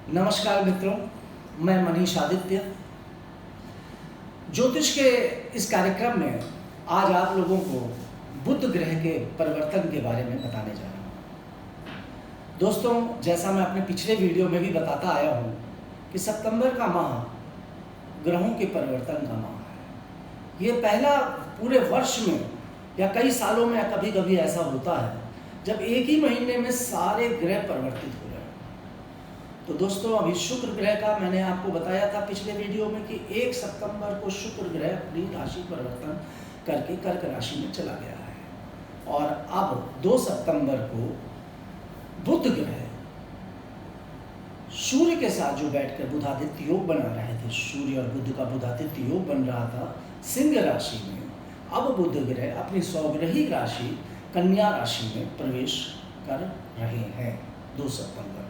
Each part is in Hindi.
नमस्कार मित्रों, मैं मनीष आदित्य। ज्योतिष के इस कार्यक्रम में आज आप लोगों को बुध ग्रह के परिवर्तन के बारे में बताने जा रहा हूँ। दोस्तों, जैसा मैं अपने पिछले वीडियो में भी बताता आया हूँ कि सितंबर का माह ग्रहों के परिवर्तन का माह है। ये पहला पूरे वर्ष में या कई सालों में कभी कभी ऐसा होता है जब एक ही महीने में सारे ग्रह परिवर्तित हो रहे हैं। तो दोस्तों, अभी शुक्र ग्रह का मैंने आपको बताया था पिछले वीडियो में कि 1 सितंबर को शुक्र ग्रह अपनी राशि परिवर्तन करके कर्क राशि में चला गया है और अब 2 सितंबर को बुध ग्रह सूर्य के साथ जो बैठकर बुधादित्य योग बना रहे थे, सूर्य और बुध का बुधादित्य योग बन रहा था सिंह राशि में, अब बुध ग्रह अपनी स्वग्रही राशि कन्या राशि में प्रवेश कर रहे हैं 2 सितंबर को।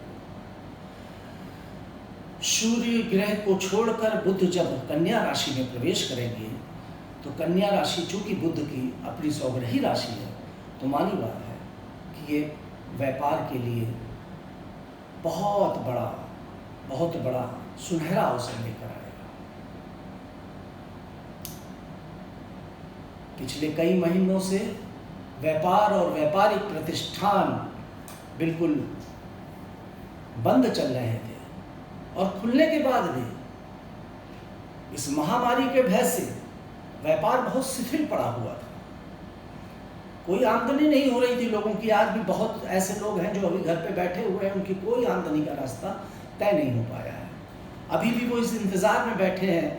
सूर्य ग्रह को छोड़कर बुध जब कन्या राशि में प्रवेश करेंगे तो कन्या राशि चूंकि बुध की अपनी स्वग्रही राशि है, तो मानी बात है कि ये व्यापार के लिए बहुत बड़ा सुनहरा अवसर लेकर आएगा। पिछले कई महीनों से व्यापार और व्यापारिक प्रतिष्ठान बिल्कुल बंद चल रहे थे और खुलने के बाद भी इस महामारी के भय से व्यापार बहुत शिथिल पड़ा हुआ था। कोई आमदनी नहीं हो रही थी लोगों की। आज भी बहुत ऐसे लोग हैं जो अभी घर पे बैठे हुए हैं, उनकी कोई आमदनी का रास्ता तय नहीं हो पाया है। अभी भी वो इस इंतज़ार में बैठे हैं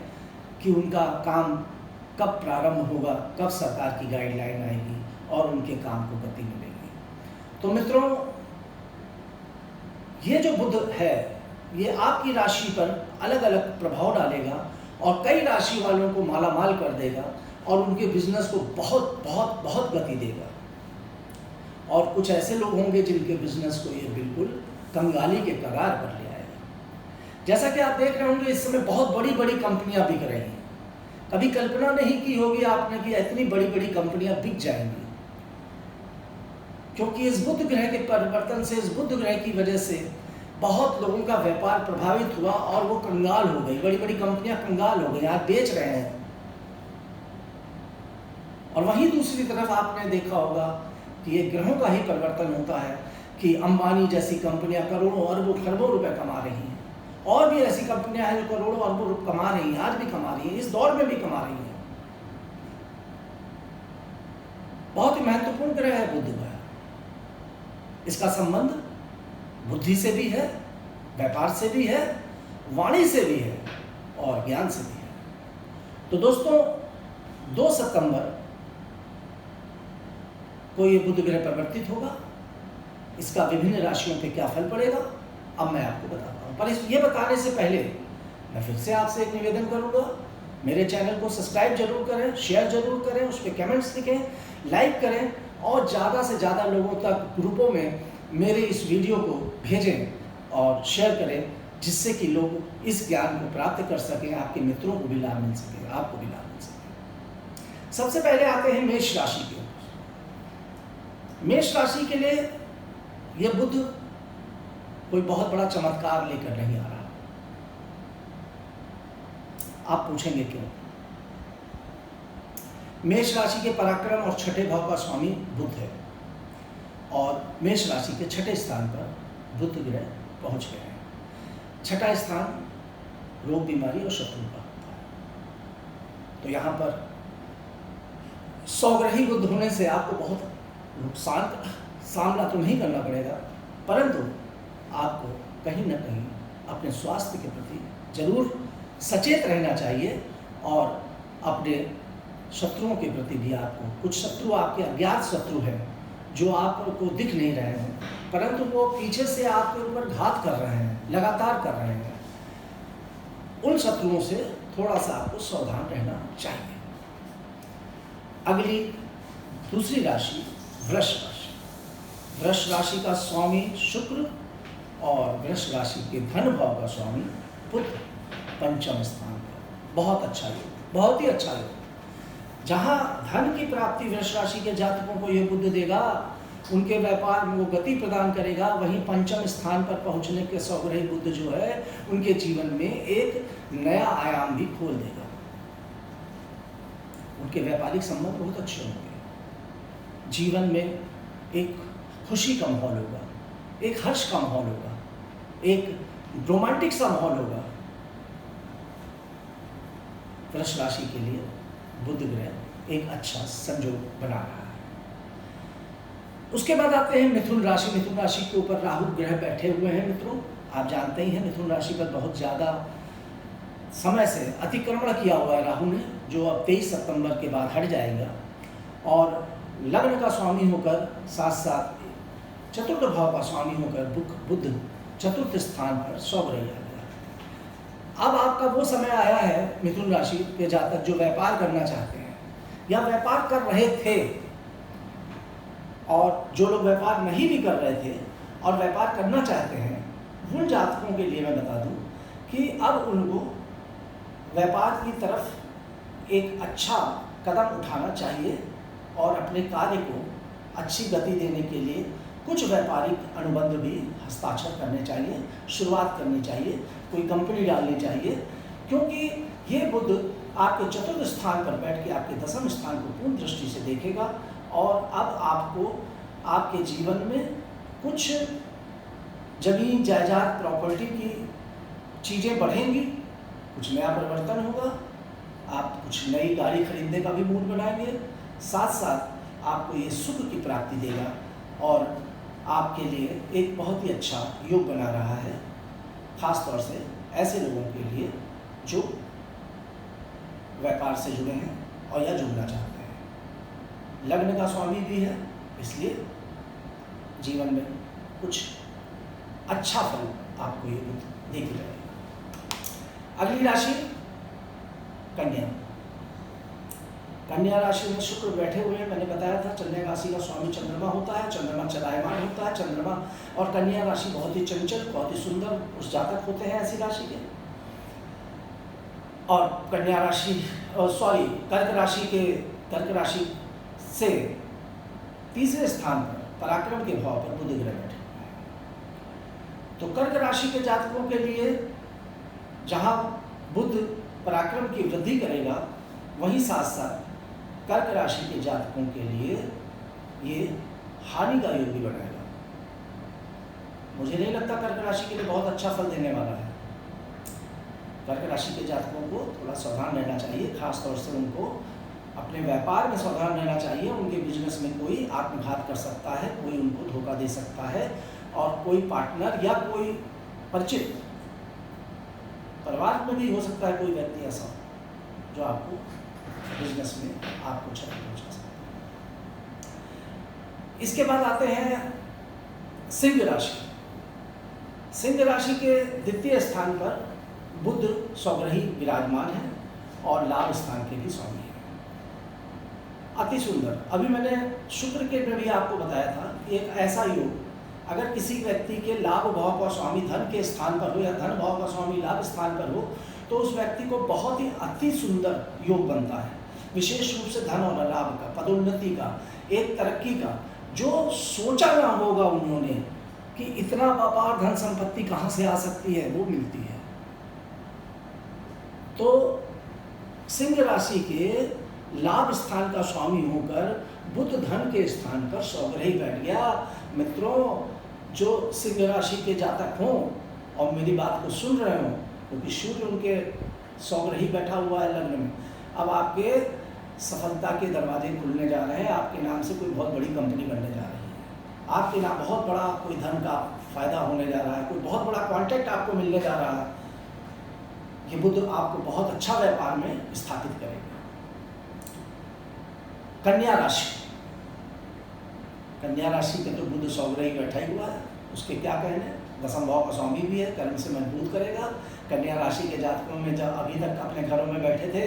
कि उनका काम कब प्रारंभ होगा, कब सरकार की गाइडलाइन आएगी और उनके काम को गति मिलेगी। तो मित्रों, ये जो बुध है ये आपकी राशि पर अलग अलग प्रभाव डालेगा और कई राशि वालों को मालामाल कर देगा और उनके बिजनेस को बहुत गति देगा। और कुछ ऐसे लोग होंगे जिनके बिजनेस को ये बिल्कुल कंगाली के कगार पर ले आएगा। जैसा कि आप देख रहे होंगे इस समय बहुत बड़ी कंपनियां बिक रही हैं। कभी कल्पना नहीं की होगी आपने कि इतनी बड़ी कंपनियां बिक जाएंगी, क्योंकि इस बुध ग्रह के परिवर्तन से, इस बुध ग्रह की वजह से बहुत लोगों का व्यापार प्रभावित हुआ और वो कंगाल हो गई। बड़ी कंपनियां कंगाल हो गई, आज बेच रहे हैं। और वहीं दूसरी तरफ आपने देखा होगा कि ये ग्रहों का ही परिवर्तन होता है कि अंबानी जैसी कंपनियां करोड़ों अरबों खरबों रुपए कमा रही हैं और भी ऐसी कंपनियां हैं जो करोड़ों अरबों रुपए कमा रही हैं, आज भी कमा रही हैं, इस दौर में भी कमा रही हैं। बहुत ही महत्वपूर्ण ग्रह है बुध ग्रह। इसका संबंध बुद्धि से भी है, व्यापार से भी है, वाणी से भी है और ज्ञान से भी है। तो दोस्तों, 2 सितंबर को ये बुध ग्रह परिवर्तित होगा। इसका विभिन्न राशियों पे क्या फल पड़ेगा अब मैं आपको बताता हूँ। पर ये बताने से पहले मैं फिर से आपसे एक निवेदन करूँगा, मेरे चैनल को सब्सक्राइब जरूर करें, शेयर जरूर करें, उस पर कमेंट्स लिखें, लाइक करें और ज़्यादा से ज़्यादा लोगों तक ग्रुपों में मेरे इस वीडियो को भेजें और शेयर करें, जिससे कि लोग इस ज्ञान को प्राप्त कर सकें, आपके मित्रों को भी लाभ मिल सके, आपको भी लाभ मिल सके। सबसे पहले आते हैं मेष राशि के ऊपर। मेष राशि के लिए यह बुध कोई बहुत बड़ा चमत्कार लेकर नहीं आ रहा। आप पूछेंगे क्यों? मेष राशि के पराक्रम और छठे भाव का स्वामी बुध है और मेष राशि के छठे स्थान पर बुध ग्रह पहुंच गए हैं। छठा स्थान रोग, बीमारी और शत्रु का होता है। तो यहाँ पर स्वग्रही बुध होने से आपको बहुत नुकसान का सामना तो नहीं करना पड़ेगा, परंतु आपको कहीं ना कहीं अपने स्वास्थ्य के प्रति जरूर सचेत रहना चाहिए और अपने शत्रुओं के प्रति भी आपको, कुछ शत्रु आपके अज्ञात शत्रु हैं जो आपको दिख नहीं रहे हैं, परंतु वो पीछे से आपके ऊपर घात कर रहे हैं, लगातार कर रहे हैं। उन शत्रुओं से थोड़ा सा आपको सावधान रहना चाहिए। अगली दूसरी राशि वृष राशि। वृष राशि का स्वामी शुक्र और वृष राशि के धन भाव का स्वामी बुध पंचम स्थान पर। बहुत अच्छा योग, बहुत ही अच्छा योग। जहाँ धन की प्राप्ति वृष राशि के जातकों को यह बुध देगा, उनके व्यापार में वो गति प्रदान करेगा। वहीं पंचम स्थान पर पहुंचने के स्वग्रही बुध जो है उनके जीवन में एक नया आयाम भी खोल देगा। उनके व्यापारिक संबंध बहुत अच्छे होंगे। जीवन में एक खुशी का माहौल होगा, एक हर्ष का माहौल होगा, एक रोमांटिक सा माहौल होगा। वृष राशि के लिए बुध ग्रह एक अच्छा संयोग बना रहा है। उसके बाद आते हैं मिथुन राशि। मिथुन राशि के ऊपर राहु ग्रह बैठे हुए हैं। मित्रों, आप जानते ही हैं मिथुन राशि पर बहुत ज़्यादा समय से अतिक्रमण किया हुआ है राहु ने, जो अब 23 सितंबर के बाद हट जाएगा और लग्न का स्वामी होकर साथ साथ चतुर्थ भाव का स्वामी होकर बुध चतुर्थ स्थान पर स्वग्रही आ गया। अब आपका वो समय आया है मिथुन राशि के जातक जो व्यापार करना चाहते हैं या व्यापार कर रहे थे, और जो लोग व्यापार नहीं भी कर रहे थे और व्यापार करना चाहते हैं, उन जातकों के लिए मैं बता दूं कि अब उनको व्यापार की तरफ एक अच्छा कदम उठाना चाहिए और अपने कार्य को अच्छी गति देने के लिए कुछ व्यापारिक अनुबंध भी हस्ताक्षर करने चाहिए, शुरुआत करनी चाहिए, कोई कंपनी डालनी चाहिए, क्योंकि ये बुध आपके चतुर्थ स्थान पर बैठ के आपके दसम स्थान को पूर्ण दृष्टि से देखेगा और अब आपको आपके जीवन में कुछ जमीन जायदाद प्रॉपर्टी की चीज़ें बढ़ेंगी, कुछ नया परिवर्तन होगा, आप कुछ नई गाड़ी खरीदने का भी मूड बनाएंगे, साथ साथ आपको ये सुख की प्राप्ति देगा और आपके लिए एक बहुत ही अच्छा योग बना रहा है, खास तौर से ऐसे लोगों के लिए जो व्यापार से जुड़े हैं और या जुड़ना चाहते हैं। लग्न का स्वामी भी है, इसलिए जीवन में कुछ अच्छा फल आपको ये बुध देख रहेगा। अगली राशि कन्या। कन्या राशि में शुक्र बैठे हुए हैं। मैंने बताया था कन्या राशि का स्वामी चंद्रमा होता है, चंद्रमा चलायमान होता है। चंद्रमा और कन्या राशि बहुत ही चंचल, बहुत ही सुंदर उस जातक होते हैं ऐसी राशि के। और कन्या राशि कर्क राशि से तीसरे स्थान पर पराक्रम के भाव पर बुध ग्रह बैठे हुए हैं। तो कर्क राशि के जातकों के लिए जहां बुध पराक्रम की वृद्धि करेगा, वहीं साथ साथ कर्क राशि के जातकों के लिए ये हानि का योग भी बनाएगा। मुझे नहीं लगता कर्क राशि के लिए बहुत अच्छा फल देने वाला है। कर्क राशि के जातकों को थोड़ा सावधान रहना चाहिए, खास तौर से उनको अपने व्यापार में सावधान रहना चाहिए। उनके बिजनेस में कोई आत्मघात कर सकता है, कोई उनको धोखा दे सकता है और कोई पार्टनर या कोई परिचित परिवार में भी हो सकता है कोई व्यक्ति ऐसा जो आपको बिजनेस में आपको क्षति पहुंचा सकता है। इसके बाद आते हैं सिंह राशि। सिंह राशि के द्वितीय स्थान पर बुध स्वग्रही विराजमान है और लाभ स्थान के भी स्वामी है। अति सुंदर। अभी मैंने शुक्र के में भी आपको बताया था कि एक ऐसा योग, अगर किसी व्यक्ति के लाभ भाव का स्वामी धन के स्थान पर हो या धन भाव का स्वामी लाभ स्थान पर हो, तो उस व्यक्ति को बहुत ही अति सुंदर योग बनता है। विशेष रूप से धन और लाभ का, पदोन्नति का, एक तरक्की का, जो सोचा ना होगा उन्होंने कि इतना व्यापार धन संपत्ति कहाँ से आ सकती है, वो मिलती है। तो सिंह राशि के लाभ स्थान का स्वामी होकर बुध धन के स्थान पर स्वग्रही बैठ गया। मित्रों, जो सिंह राशि के जातक हों और मेरी बात को सुन रहे हों, क्योंकि सूर्य उनके स्वग्रही बैठा हुआ है लग्न में, अब आपके सफलता के दरवाजे खुलने जा रहे हैं। आपके नाम से कोई बहुत बड़ी कंपनी बनने जा रही है, आपके नाम बहुत बड़ा कोई धन का फायदा होने जा रहा है, कोई बहुत बड़ा कॉन्ट्रैक्ट आपको मिलने जा रहा है। ये बुध आपको बहुत अच्छा व्यापार में स्थापित करेगा। कन्या राशि। कन्या राशि के तो बुध स्वग्रही बैठा ही हुआ है, उसके क्या कहने, दसम भाव का स्वामी भी है, कर्म से मजबूत करेगा। कन्या राशि के जातकों में जब अभी तक अपने घरों में बैठे थे,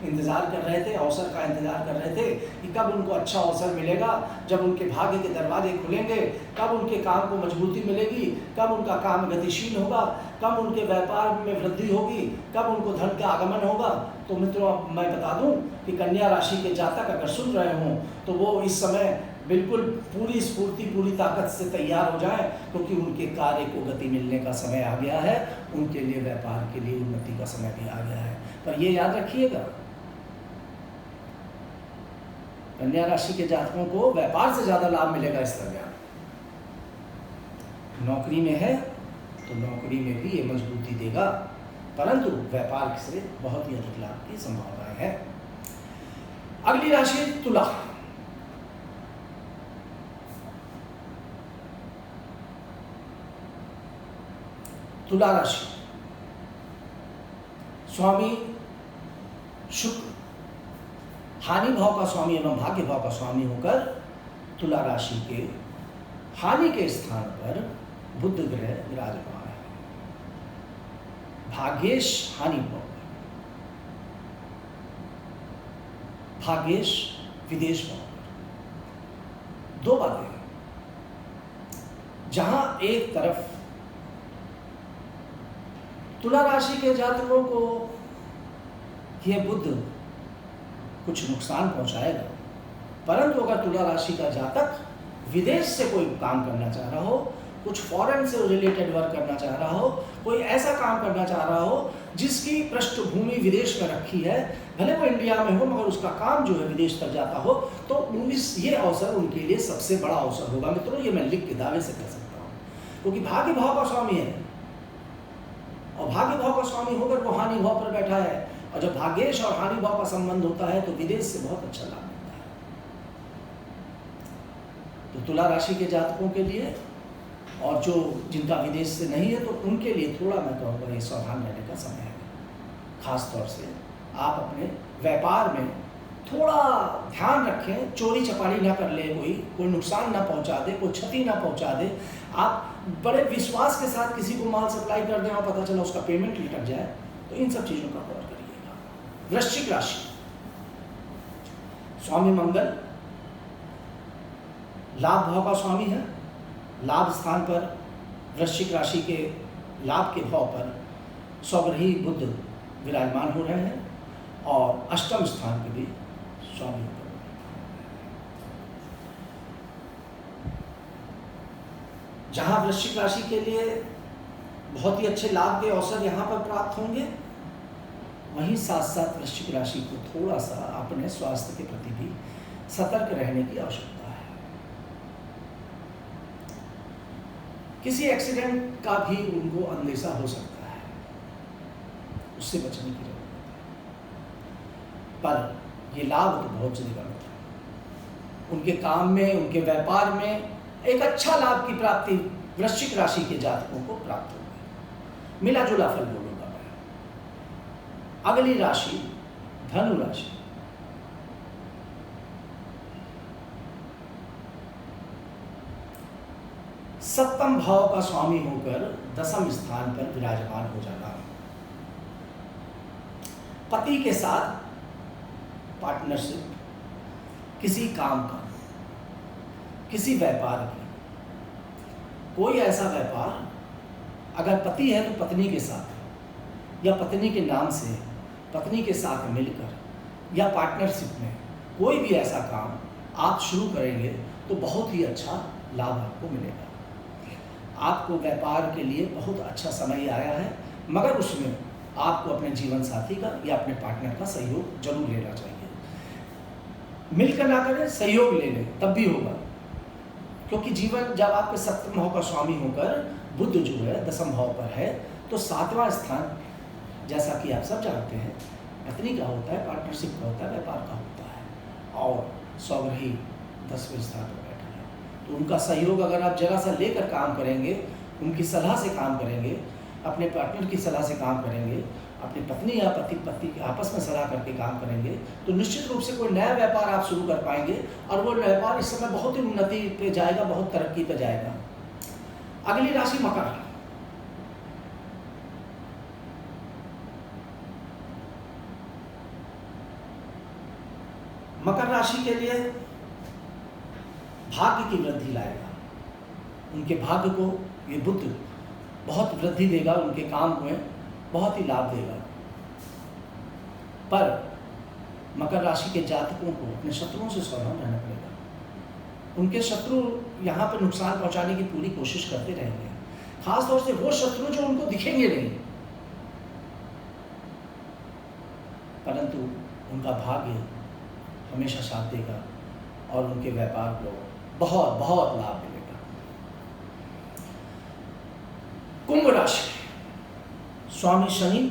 इंतजार कर रहे थे, अवसर का इंतजार कर रहे थे कि कब उनको अच्छा अवसर मिलेगा, जब उनके भाग्य के दरवाजे खुलेंगे, कब उनके काम को मजबूती मिलेगी, कब उनका काम गतिशील होगा, कब उनके व्यापार में वृद्धि होगी, कब उनको धन का आगमन होगा। तो मित्रों, मैं बता दूं कि कन्या राशि के जातक अगर सुन रहे हों तो वो इस समय बिल्कुल पूरी स्फूर्ति पूरी ताकत से तैयार हो जाए, क्योंकि उनके कार्य को गति मिलने का समय आ गया है, उनके लिए व्यापार के लिए उन्नति का समय भी आ गया है। पर ये याद रखिएगा, कन्या राशि के जातकों को व्यापार से ज़्यादा लाभ मिलेगा इस दरमियान। नौकरी में है तो नौकरी में भी ये मजबूती देगा, परंतु व्यापार से बहुत ही अधिक लाभ की संभावनाएं हैं। अगली राशि तुला। तुला राशि, स्वामी शुक्र हानि भाव का स्वामी एवं भाग्य भाव का स्वामी होकर तुला राशि के हानि के स्थान पर बुध ग्रह विराजमान है। भाग्येश हानि भाव, भाग्येश विदेश भाव। दो बातें हैं, जहां एक तरफ तुला राशि के जातकों को यह बुध कुछ नुकसान पहुंचाएगा, परंतु अगर तुला राशि का जातक विदेश से कोई काम करना चाह रहा हो, कुछ फॉरेन से रिलेटेड वर्क करना चाह रहा हो, कोई ऐसा काम करना चाह रहा हो जिसकी पृष्ठभूमि विदेश में रखी है, भले वो इंडिया में हो मगर उसका काम जो है विदेश तक जाता हो, तो ये अवसर उनके लिए सबसे बड़ा अवसर होगा। मित्रों, ये मैं लिख के दावे से कह सकता हूँ, क्योंकि भाग्य भाव का स्वामी है और भाग्य भाव का स्वामी होकर वो हानि भाव पर बैठा है, और जब भाग्येश और हानि भाव का संबंध होता है तो विदेश से बहुत अच्छा लाभ मिलता है। तो तुला राशि के जातकों के लिए और जो जिनका विदेश से नहीं है तो उनके लिए थोड़ा मैं कहूँगा ये सावधान रहने का समय है। खास तौर से आप अपने व्यापार में थोड़ा ध्यान रखें, चोरी चपारी ना कर ले, कोई नुकसान ना पहुंचा दे, कोई क्षति ना पहुंचा दे। आप बड़े विश्वास के साथ किसी को माल सप्लाई कर दें और पता चला उसका पेमेंट लटक जाए, तो इन सब चीज़ों का गौर करिएगा। वृश्चिक राशि, स्वामी मंगल लाभ भाव का स्वामी है। लाभ स्थान पर वृश्चिक राशि के लाभ के भाव पर स्वग्रही बुध विराजमान हो रहे हैं और अष्टम स्थान के भी स्वामी होकर जहां वृश्चिक राशि के लिए बहुत ही अच्छे लाभ के अवसर यहाँ पर प्राप्त होंगे, वहीं साथ साथ वृश्चिक राशि को थोड़ा सा अपने स्वास्थ्य के प्रति भी सतर्क रहने की आवश्यकता है। किसी एक्सीडेंट का भी उनको अंदेशा हो सकता है, उससे बचने की जरूरत है। पर ये लाभ तो बहुत जगह होता है, उनके काम में, उनके व्यापार में एक अच्छा लाभ की प्राप्ति वृश्चिक राशि के जातकों को प्राप्त होगी। मिला जुला फल बोलूंगा मैं। अगली राशि धनु राशि। सप्तम भाव का स्वामी होकर दसम स्थान पर विराजमान हो जाना, पति के साथ पार्टनरशिप, किसी काम का, किसी व्यापार की, कोई ऐसा व्यापार अगर पति है तो पत्नी के साथ या पत्नी के नाम से पत्नी के साथ मिलकर या पार्टनरशिप में कोई भी ऐसा काम आप शुरू करेंगे तो बहुत ही अच्छा लाभ आपको मिलेगा। आपको व्यापार के लिए बहुत अच्छा समय आया है, मगर उसमें आपको अपने जीवन साथी का या अपने पार्टनर का सहयोग जरूर लेना चाहिए। मिलकर ना करें, सहयोग ले लें, तब भी होगा, क्योंकि जीवन जब आपके सप्तम भाव का स्वामी होकर बुध जो है दसम भाव पर है, तो सातवां स्थान जैसा कि आप सब जानते हैं पत्नी का होता है, पार्टनरशिप का होता है, व्यापार का होता है, और स्वग्रही 10वें स्थान पर बैठा है। तो उनका सहयोग अगर आप जरा सा लेकर काम करेंगे, उनकी सलाह से काम करेंगे, अपने पार्टनर की सलाह से काम करेंगे, अपनी पत्नी या पति आपस में सलाह करके काम करेंगे, तो निश्चित रूप से कोई नया व्यापार आप शुरू कर पाएंगे और वो व्यापार इस समय बहुत ही उन्नति पे जाएगा, बहुत तरक्की पे जाएगा। अगली राशि मकर। मकर राशि के लिए भाग्य की वृद्धि लाएगा, उनके भाग्य को ये बुध बहुत वृद्धि देगा, उनके काम में बहुत ही लाभ देगा। पर मकर राशि के जातकों को अपने शत्रुओं से सावधान रहना पड़ेगा। उनके शत्रु यहाँ पर नुकसान पहुँचाने की पूरी कोशिश करते रहेंगे, खास तौर से वो शत्रु जो उनको दिखेंगे नहीं, परंतु उनका भाग्य हमेशा साथ देगा और उनके व्यापार को बहुत बहुत लाभ मिलेगा। कुंभ राशि, स्वामी शनि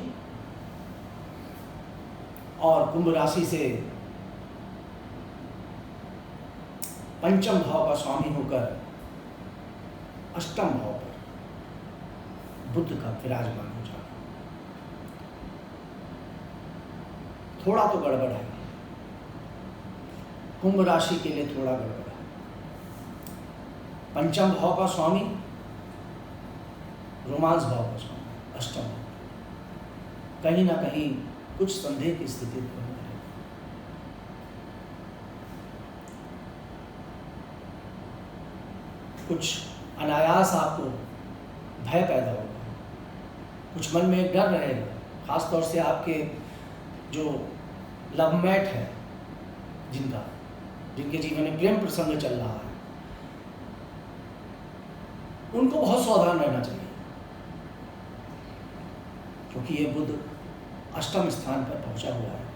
और कुंभ राशि से पंचम भाव का स्वामी होकर अष्टम भाव पर बुध का विराजमान हो जाना थोड़ा तो गड़बड़ है। कुंभ राशि के लिए थोड़ा गड़बड़ है। पंचम भाव का स्वामी रोमांस भाव का स्वामी अष्टम भाव, कहीं ना कहीं कुछ संदेह की स्थिति उत्पन्न करेगा। कुछ अनायास आपको भय पैदा होगा, कुछ मन में एक डर रहेगा, खासतौर से आपके जो लवमेट है, जिनके जीवन में प्रेम प्रसंग चल रहा है, उनको बहुत सावधान रहना चाहिए, क्योंकि ये बुध अष्टम स्थान पर पहुंचा हुआ है।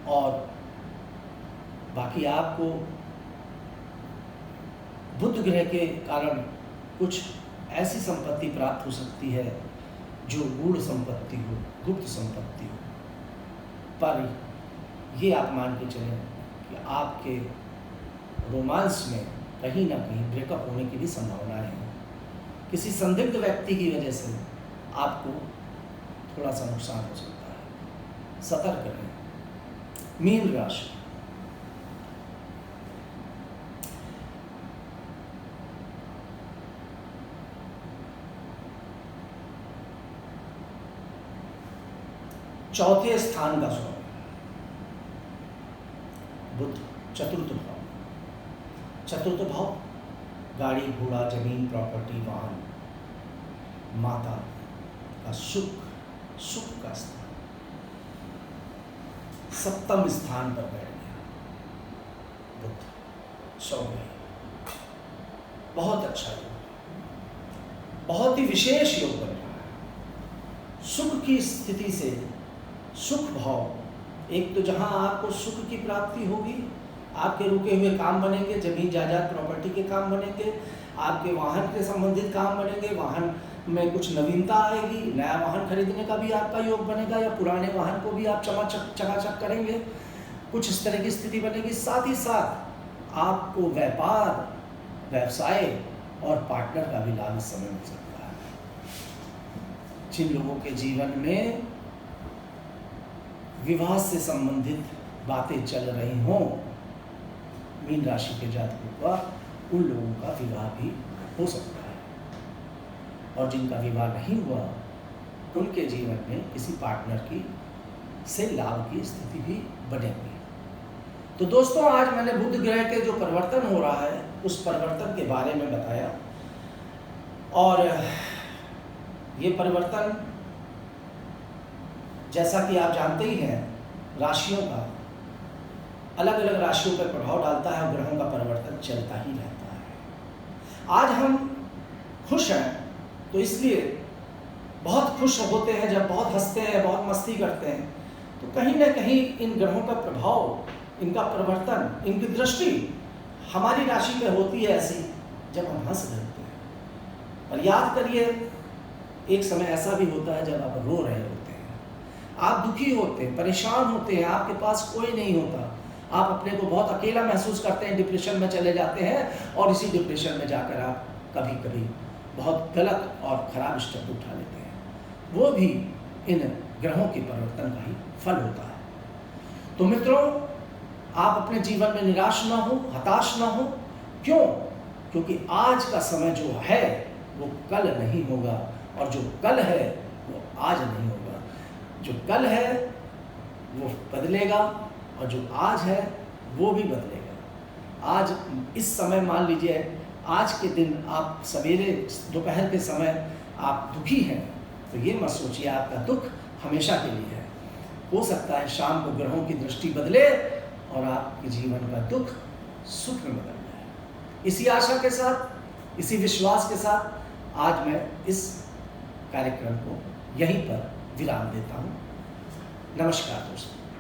और बाकी आपको बुध ग्रह के कारण कुछ ऐसी संपत्ति प्राप्त हो सकती है जो गूढ़ संपत्ति हो, गुप्त संपत्ति हो, पर ये आप मान के चलें कि आपके रोमांस में कहीं ना कहीं ब्रेकअप होने की भी संभावनाएं हैं। किसी संदिग्ध व्यक्ति की वजह से आपको थोड़ा सा नुकसान हो सकता है, सतर्क रहें। मीन राशि, चौथे स्थान का स्वामी बुध, चतुर्थ भाव। चतुर्थ भाव गाड़ी घोड़ा जमीन प्रॉपर्टी वाहन, माता का सुख का स्थान। सप्तम स्थान पर बैठ गया बुध, सौम्य, बहुत अच्छा योग, बहुत ही विशेष योग बन रहा है। सुख की स्थिति से सुख भाव, एक तो जहां आपको सुख की प्राप्ति होगी, आपके रुके हुए काम बनेंगे, जमीन जायदाद प्रॉपर्टी के काम बनेंगे, आपके वाहन के संबंधित काम बनेंगे, वाहन में कुछ नवीनता आएगी, नया वाहन खरीदने का भी आपका योग बनेगा, या पुराने वाहन को भी आप चकाचक करेंगे, कुछ इस तरह की स्थिति बनेगी। साथ ही साथ आपको व्यापार, व्यवसाय और पार्टनर का भी लाभ इस समय मिल सकता है। जिन लोगों के जीवन में विवाह से संबंधित बातें चल रही हों, मीन राशि के जातकों का, उन लोगों का विवाह भी हो सकता है, और जिनका विवाह नहीं हुआ उनके जीवन में किसी पार्टनर की से लाभ की स्थिति भी बनेगी। तो दोस्तों, आज मैंने बुध ग्रह के जो परिवर्तन हो रहा है उस परिवर्तन के बारे में बताया, और ये परिवर्तन जैसा कि आप जानते ही हैं, राशियों का अलग अलग राशियों पर प्रभाव डालता है और ग्रहों का परिवर्तन चलता ही रहता है। आज हम खुश हैं तो इसलिए बहुत खुश होते हैं, जब बहुत हंसते हैं, बहुत मस्ती करते हैं, तो कहीं ना कहीं इन ग्रहों का प्रभाव, इनका परिवर्तन, इनकी दृष्टि हमारी राशि पे होती है ऐसी जब हम हंस रहते हैं। पर याद करिए, एक समय ऐसा भी होता है जब आप रो रहे होते हैं, आप दुखी होते हैं, परेशान होते हैं, आपके पास कोई नहीं होता, आप अपने को बहुत अकेला महसूस करते हैं, डिप्रेशन में चले जाते हैं, और इसी डिप्रेशन में जाकर आप कभी कभी बहुत गलत और ख़राब स्टेप उठा लेते हैं। वो भी इन ग्रहों के परिवर्तन का ही फल होता है। तो मित्रों, आप अपने जीवन में निराश ना हो, हताश ना हो। क्यों? क्योंकि आज का समय जो है वो कल नहीं होगा, और जो कल है वो आज नहीं होगा। जो कल है वो बदलेगा, और जो आज है वो भी बदलेगा। आज इस समय, मान लीजिए आज के दिन आप सवेरे दोपहर के समय आप दुखी हैं, तो ये मत सोचिए आपका दुख हमेशा के लिए है। हो सकता है शाम को ग्रहों की दृष्टि बदले और आपके जीवन का दुख सुख में बदल जाए। इसी आशा के साथ, इसी विश्वास के साथ आज मैं इस कार्यक्रम को यहीं पर विराम देता हूँ। नमस्कार दोस्तों।